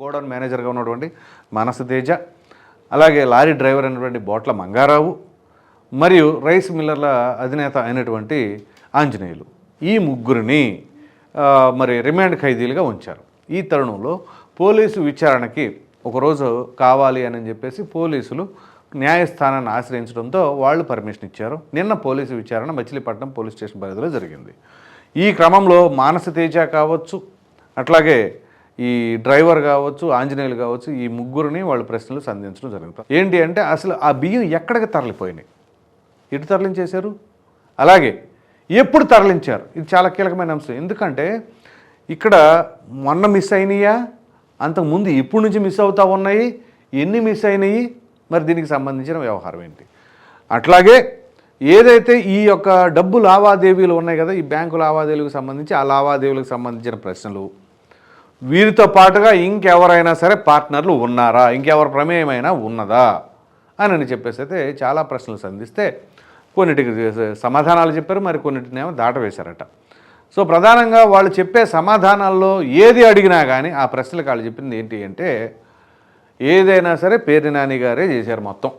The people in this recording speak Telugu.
గోడౌన్ మేనేజర్గా ఉన్నటువంటి మానస తేజ, అలాగే లారీ డ్రైవర్ అయినటువంటి బోట్ల మంగారావు మరియు రైస్ మిల్లర్ల అధినేత అయినటువంటి ఆంజనేయులు, ఈ ముగ్గురిని మరి రిమాండ్ ఖైదీలుగా ఉంచారు. ఈ తరుణంలో పోలీసు విచారణకి ఒకరోజు కావాలి అని చెప్పేసి పోలీసులు న్యాయస్థానాన్ని ఆశ్రయించడంతో వాళ్ళు పర్మిషన్ ఇచ్చారు. నిన్న పోలీసు విచారణ మచిలీపట్నం పోలీస్ స్టేషన్ పరిధిలో జరిగింది. ఈ క్రమంలో మానస తేజ కావచ్చు, అట్లాగే ఈ డ్రైవర్ కావచ్చు, ఆంజనేయులు కావచ్చు, ఈ ముగ్గురిని వాళ్ళు ప్రశ్నలు సంధించడం జరుగుతుంది. ఏంటి అంటే అసలు ఆ బియ్యం ఎక్కడికి తరలిపోయినాయి, ఎటు తరలించేశారు, అలాగే ఎప్పుడు తరలించారు, ఇది చాలా కీలకమైన అంశం. ఎందుకంటే ఇక్కడ మొన్న మిస్ అయినాయా, అంతకుముందు ఇప్పటి నుంచి మిస్ అవుతూ ఉన్నాయి, ఎన్ని మిస్ అయినాయి, మరి దీనికి సంబంధించిన వ్యవహారం ఏంటి, అట్లాగే ఏదైతే ఈ యొక్క డబ్బు లావాదేవీలు ఉన్నాయి కదా, ఈ బ్యాంకు లావాదేవీలకు సంబంధించి ఆ లావాదేవీలకు సంబంధించిన ప్రశ్నలు, వీరితో పాటుగా ఇంకెవరైనా సరే పార్ట్నర్లు ఉన్నారా, ఇంకెవరి ప్రమేయమైనా ఉన్నదా అని చెప్పేసి అయితే చాలా ప్రశ్నలు సంధిస్తే కొన్నిటికి సమాధానాలు చెప్పారు, మరి కొన్నిటినేమో దాటవేశారట. సో ప్రధానంగా వాళ్ళు చెప్పే సమాధానాల్లో ఏది అడిగినా కానీ ఆ ప్రశ్నలకు వాళ్ళు చెప్పింది ఏంటి అంటే ఏదైనా సరే పేర్ని నాని గారే చేశారు మొత్తం.